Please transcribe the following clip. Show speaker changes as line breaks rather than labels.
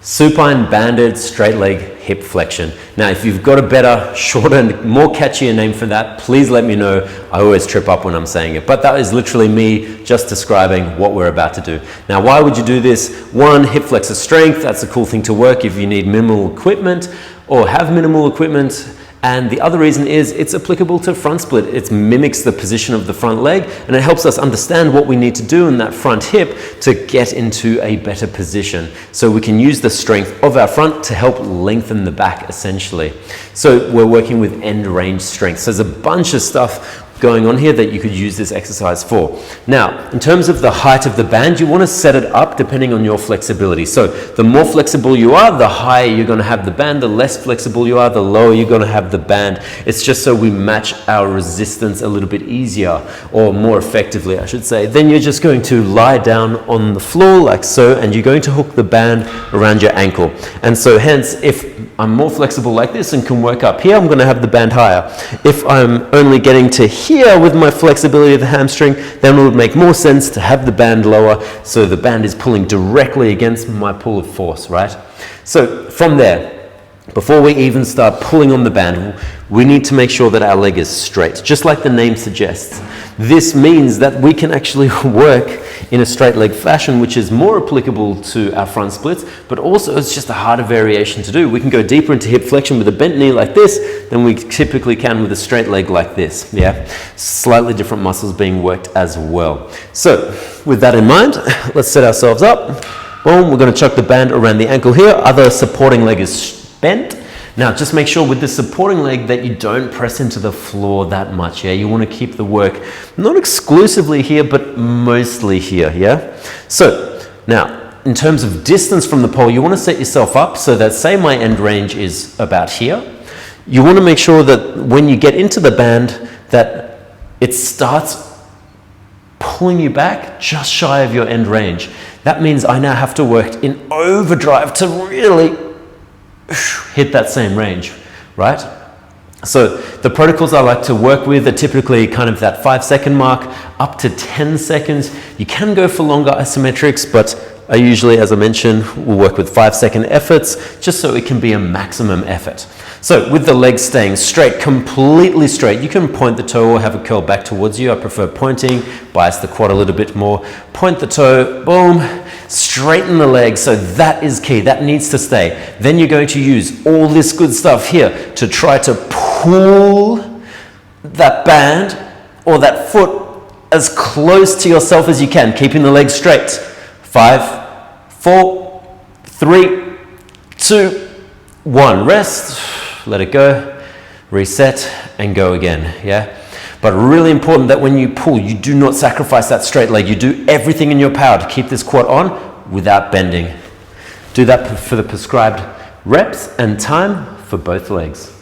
Supine banded straight leg hip flexion. Now, if you've got a better, shorter, more catchier name for that, please let me know. I always trip up when I'm saying it, but that is literally me just describing what we're about to do. Now, why would you do this? One, hip flexor strength. That's a cool thing to work if you need minimal equipment or have minimal equipment. And the other reason is it's applicable to front split. It mimics the position of the front leg, and it helps us understand what we need to do in that front hip to get into a better position. So we can use the strength of our front to help lengthen the back essentially. So we're working with end range strength. So there's a bunch of stuff going on here that you could use this exercise for. Now, in terms of the height of the band, you want to set it up depending on your flexibility. So the more flexible you are, the higher you're going to have the band. The less flexible you are, the lower you're going to have the band. It's just so we match our resistance a little bit easier, or more effectively, I should say. Then you're just going to lie down on the floor like so, and you're going to hook the band around your ankle. And so hence, if I'm more flexible like this and can work up here, I'm going to have the band higher. If I'm only getting to here with my flexibility of the hamstring, then it would make more sense to have the band lower, so the band is pulling directly against my pull of force, right? So from there, before we even start pulling on the band, we need to make sure that our leg is straight, just like the name suggests. This means that we can actually work in a straight leg fashion, which is more applicable to our front splits, but also it's just a harder variation to do. We can go deeper into hip flexion with a bent knee like this than we typically can with a straight leg like this, yeah? Slightly different muscles being worked as well. So with that in mind, let's set ourselves up. Boom, we're gonna chuck the band around the ankle here. Other supporting leg is bent. Now, just make sure with the supporting leg that you don't press into the floor that much, yeah? You want to keep the work not exclusively here, but mostly here, yeah? So, now, in terms of distance from the pole, you want to set yourself up so that, say my end range is about here. You want to make sure that when you get into the band, that it starts pulling you back just shy of your end range. That means I now have to work in overdrive to really hit that same range, right? So the protocols I like to work with are typically kind of that 5-second mark up to 10 seconds. You can go for longer isometrics, but I usually, as I mentioned, will work with 5-second efforts just so it can be a maximum effort. So with the legs staying straight, completely straight, you can point the toe or have it curl back towards you. I prefer pointing, bias the quad a little bit more, point the toe, boom, straighten the leg. So that is key, that needs to stay. Then you're going to use all this good stuff here to try to pull that band or that foot as close to yourself as you can, keeping the legs straight. 5, 4, 3, 2, 1. Rest, let it go, reset, and go again, yeah? But really important that when you pull, you do not sacrifice that straight leg. You do everything in your power to keep this quad on without bending. Do that for the prescribed reps and time for both legs.